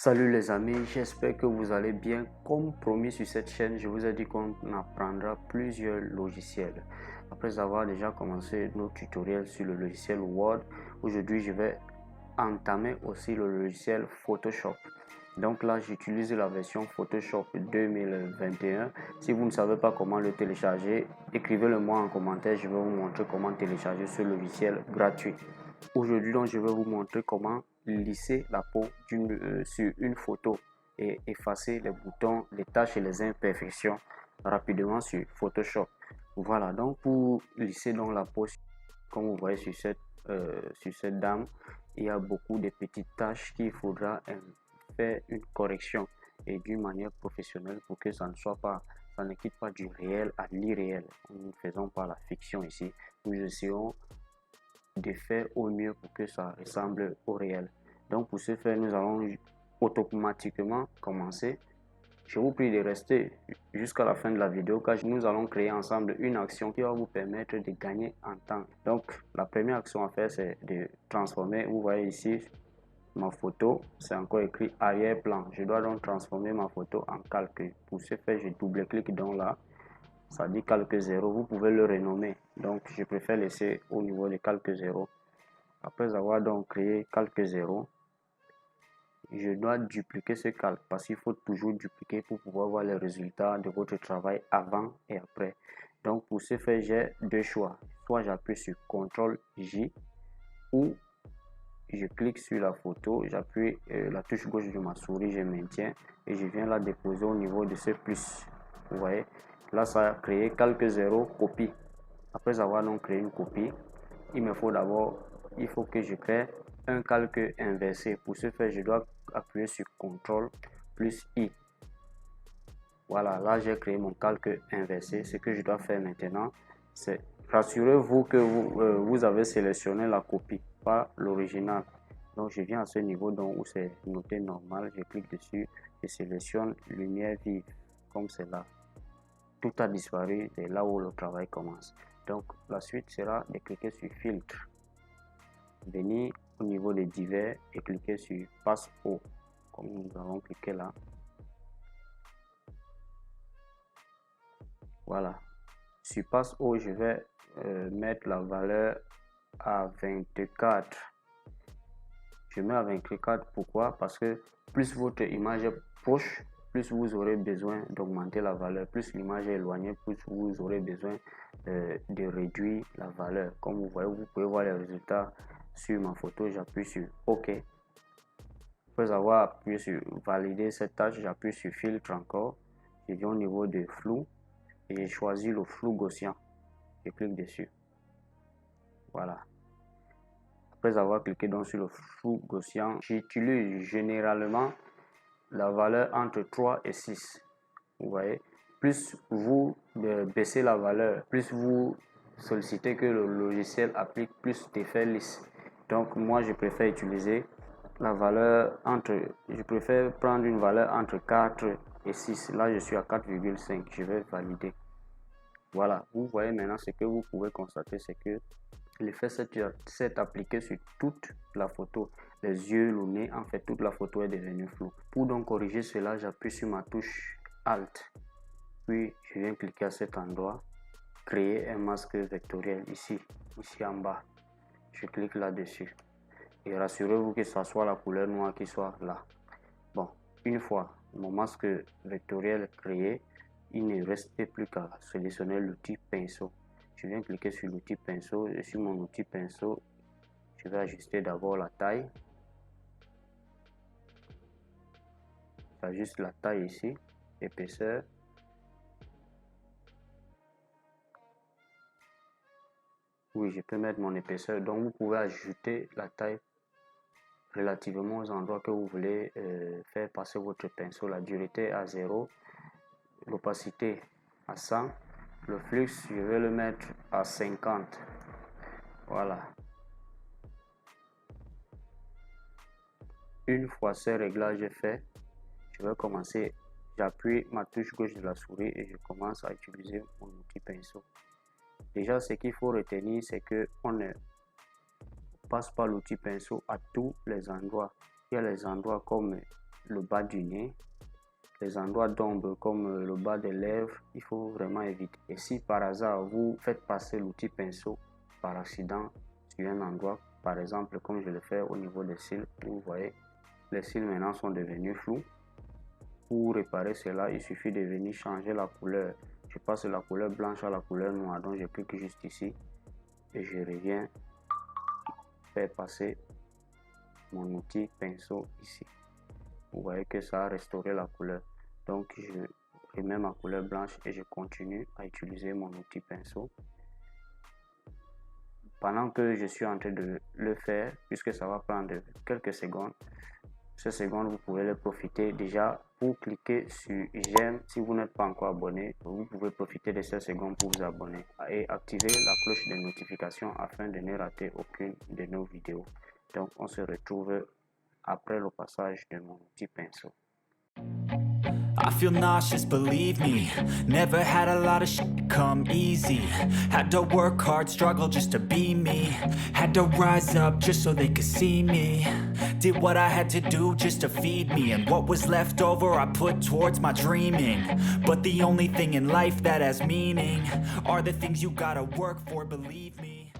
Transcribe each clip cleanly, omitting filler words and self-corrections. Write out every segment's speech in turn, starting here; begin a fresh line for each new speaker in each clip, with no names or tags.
Salut les amis, j'espère que vous allez bien. Comme promis sur cette chaîne, je vous ai dit qu'on apprendra plusieurs logiciels. Après avoir déjà commencé nos tutoriels sur le logiciel Word, aujourd'hui je vais entamer aussi le logiciel Photoshop. Donc là, j'utilise la version Photoshop 2021. Si vous ne savez pas comment le télécharger, écrivez-le moi en commentaire. Je vais vous montrer comment télécharger ce logiciel gratuit. Aujourd'hui, donc, je vais vous montrer comment lisser la peau sur une photo et effacer les boutons, les taches et les imperfections rapidement sur Photoshop. Voilà, donc pour lisser donc la peau, comme vous voyez sur cette dame, il y a beaucoup de petites taches qu'il faudra faire une correction et d'une manière professionnelle pour que ça ne quitte pas du réel à l'irréel. Nous ne faisons pas la fiction ici, nous essayons de faire au mieux pour que ça ressemble au réel. Donc pour ce faire, nous allons automatiquement commencer. Je vous prie de rester jusqu'à la fin de la vidéo car nous allons créer ensemble une action qui va vous permettre de gagner en temps. Donc la première action à faire, c'est de transformer. Vous voyez ici ma photo, c'est encore écrit arrière-plan. Je dois donc transformer ma photo en calque. Pour ce faire, je double-clique donc là. Ça dit calque 0, vous pouvez le renommer. Donc je préfère laisser au niveau de calque 0. Après avoir donc créé calque 0, je dois dupliquer ce calque parce qu'il faut toujours dupliquer pour pouvoir voir les résultats de votre travail avant et après. Donc pour ce faire, j'ai deux choix. Soit j'appuie sur CTRL J ou je clique sur la photo, j'appuie la touche gauche de ma souris, je maintiens et je viens la déposer au niveau de ce plus. Vous voyez, là ça a créé calque 0 copie. Après avoir donc créé une copie, il faut que je crée un calque inversé. Pour ce faire, je dois appuyer sur CTRL plus I. Voilà, là j'ai créé mon calque inversé. Ce que je dois faire maintenant, c'est rassurez-vous que vous avez sélectionné la copie, pas l'original. Donc je viens à ce niveau donc, où c'est noté normal, je clique dessus, je sélectionne lumière vive, comme c'est là. Tout a disparu, c'est là où le travail commence. Donc la suite sera de cliquer sur filtre, venir au niveau des divers et cliquer sur passe haut, comme nous avons cliqué là. Voilà, sur passe haut, je vais mettre la valeur à 24. Je mets à 24, pourquoi? Parce que plus votre image est proche, plus vous aurez besoin d'augmenter la valeur. Plus l'image est éloignée, plus vous aurez besoin de réduire la valeur. Comme vous voyez, vous pouvez voir les résultats sur ma photo. J'appuie sur OK. Après avoir appuyé sur valider cette tâche, j'appuie sur filtre encore. Je viens au niveau de flou et j'ai choisi le flou gaussien. Je clique dessus. Voilà. Après avoir cliqué donc sur le flou gaussien, j'utilise généralement la valeur entre 3 et 6. Vous voyez, plus vous baissez la valeur, plus vous sollicitez que le logiciel applique plus d'effets lisses. Donc moi je préfère utiliser la valeur je préfère prendre une valeur entre 4 et 6. Là je suis à 4,5. Je vais valider. Voilà, vous voyez maintenant ce que vous pouvez constater, c'est que l'effet s'est appliqué sur toute la photo. Les yeux, le nez, en fait toute la photo est devenue floue. Pour donc corriger cela, j'appuie sur ma touche Alt. Puis je viens cliquer à cet endroit, créer un masque vectoriel ici en bas. Je clique là-dessus. Et rassurez-vous que ce soit la couleur noire qui soit là. Bon, une fois mon masque vectoriel créé, il ne reste plus qu'à sélectionner l'outil pinceau. Je viens cliquer sur l'outil pinceau et sur mon outil pinceau, je vais ajuster d'abord la taille. J'ajuste la taille ici, épaisseur. Oui, je peux mettre mon épaisseur. Donc vous pouvez ajouter la taille relativement aux endroits que vous voulez faire passer votre pinceau. La dureté à 0, l'opacité à 100. Le flux, je vais le mettre à 50. Voilà. Une fois ces réglages faits, je vais commencer. J'appuie ma touche gauche de la souris et je commence à utiliser mon outil pinceau. Déjà, ce qu'il faut retenir, c'est que on ne passe pas l'outil pinceau à tous les endroits. Il y a les endroits comme le bas du nez, les endroits d'ombre comme le bas des lèvres, il faut vraiment éviter. Et si par hasard vous faites passer l'outil pinceau par accident sur un endroit, par exemple comme je le fais au niveau des cils, vous voyez les cils maintenant sont devenus flous. Pour réparer cela, il suffit de venir changer la couleur. Je passe de la couleur blanche à la couleur noire, donc je clique juste ici et je reviens faire passer mon outil pinceau ici. Vous voyez que ça a restauré la couleur. Donc je remets ma couleur blanche et je continue à utiliser mon outil pinceau. Pendant que je suis en train de le faire, puisque ça va prendre quelques secondes, ces secondes vous pouvez les profiter déjà pour cliquer sur j'aime. Si vous n'êtes pas encore abonné, vous pouvez profiter de ces secondes pour vous abonner et activer la cloche de notification afin de ne rater aucune de nos vidéos. Donc on se retrouve après le passage de mon outil pinceau.
I feel nauseous, believe me. Never had a lot of shit come easy. Had to work hard, struggle just to be me. Had to rise up just so they could see me. Did what I had to do just to feed me. And what was left over I put towards my dreaming. But the only thing in life that has meaning are the things you gotta work for, believe me.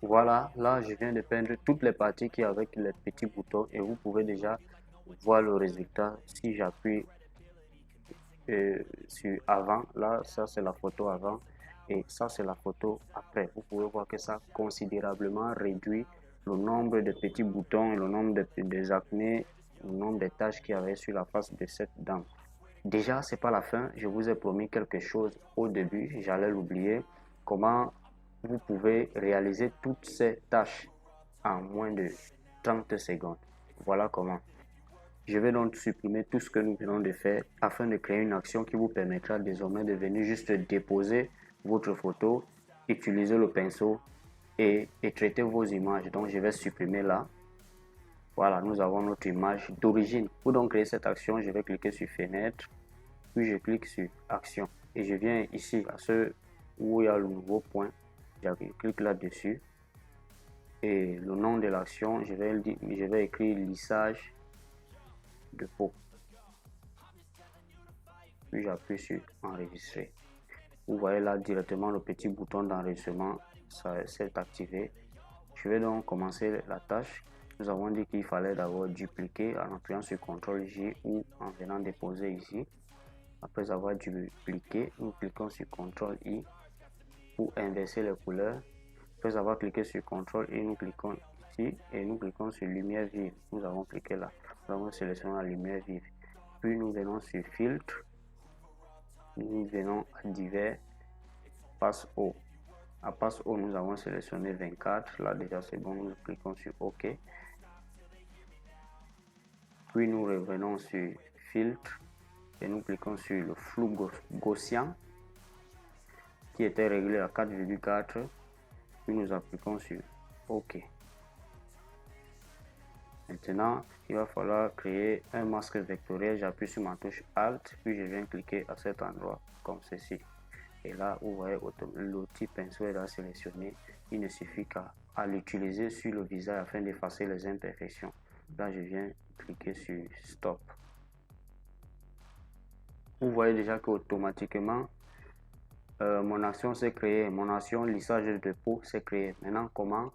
Voilà, là je viens de peindre toutes les parties qui avec les petits boutons et vous pouvez déjà voir le résultat si j'appuie sur avant. Là ça c'est la photo avant et ça c'est la photo après. Vous pouvez voir que ça a considérablement réduit le nombre de petits boutons, le nombre des acnés, le nombre de taches qu'il y avait sur la face de cette dame. Déjà c'est pas la fin, je vous ai promis quelque chose au début, j'allais l'oublier. Comment vous pouvez réaliser toutes ces tâches en moins de 30 secondes. Voilà comment. Je vais donc supprimer tout ce que nous venons de faire afin de créer une action qui vous permettra désormais de venir juste déposer votre photo, utiliser le pinceau et traiter vos images. Donc je vais supprimer là. Voilà, nous avons notre image d'origine. Pour donc créer cette action, je vais cliquer sur fenêtre, puis je clique sur action et je viens ici à ce où il y a le nouveau point. Je clique là-dessus et le nom de l'action, je vais écrire lissage de peau. Puis j'appuie sur enregistrer. Vous voyez là directement le petit bouton d'enregistrement, ça s'est activé. Je vais donc commencer la tâche. Nous avons dit qu'il fallait d'abord dupliquer en appuyant sur CTRL-J ou en venant déposer ici. Après avoir dupliqué, nous cliquons sur CTRL-I pour inverser les couleurs. Après avoir cliqué sur CTRL-I, nous cliquons ici et nous cliquons sur lumière vive. Nous avons cliqué là. Nous avons sélectionné la lumière vive. Puis nous venons sur filtre. Nous venons à divers, passe haut. À passe haut, nous avons sélectionné 24. Là déjà c'est bon. Nous cliquons sur OK. Puis nous revenons sur filtre et nous cliquons sur le flou gaussien qui était réglé à 4,4. Puis nous appliquons sur OK. Maintenant, il va falloir créer un masque vectoriel. J'appuie sur ma touche Alt, puis je viens cliquer à cet endroit comme ceci. Et là, vous voyez l'outil pinceau est là sélectionné. Il ne suffit qu'à l'utiliser sur le visage afin d'effacer les imperfections. Là, je viens cliquer sur Stop. Vous voyez déjà qu'automatiquement, mon action s'est créée. Mon action lissage de peau s'est créée. Maintenant, comment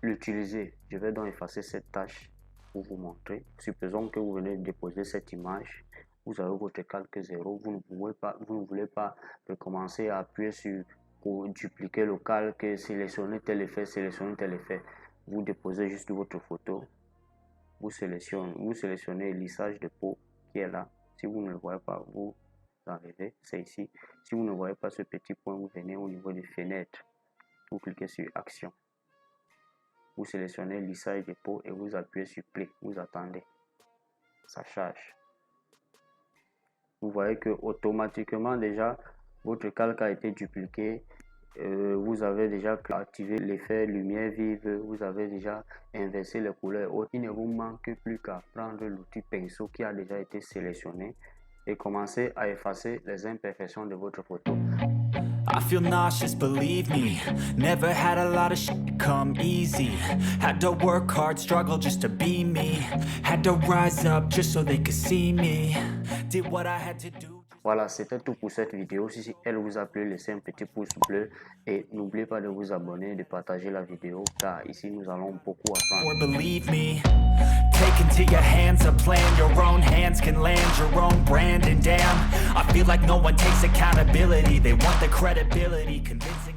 l'utiliser? Je vais donc effacer cette tâche pour vous montrer. Supposons que vous venez de déposer cette image. Vous avez votre calque 0. Vous ne voulez pas recommencer à appuyer sur pour dupliquer le calque, sélectionner tel effet, sélectionner tel effet. Vous déposez juste votre photo. Vous sélectionnez lissage de peau qui est là. Si vous ne le voyez pas, vous enlevez, c'est ici. Si vous ne voyez pas ce petit point, vous venez au niveau des fenêtres. Vous cliquez sur action. Vous sélectionnez lissage de peau et vous appuyez sur play. Vous attendez. Ça charge. Vous voyez que automatiquement déjà votre calque a été dupliqué. Vous avez déjà activé l'effet lumière vive, vous avez déjà inversé les couleurs. Il ne vous manque plus qu'à prendre l'outil pinceau qui a déjà été sélectionné et commencer à effacer les imperfections de votre photo.
I feel nauseous, believe me. Never had a lot of shit come easy. Had to work hard, struggle just to be me. Had to rise up just so they could see me. Did what I had to do.
Voilà, c'était tout pour cette vidéo. Si elle vous a plu, laissez un petit pouce bleu et n'oubliez pas de vous abonner, de partager la vidéo car ici nous allons beaucoup apprendre.
Or believe me, take into your hands a plan. Your own hands can land your own brand. And damn, I feel like no one takes accountability. They want the credibility, convincing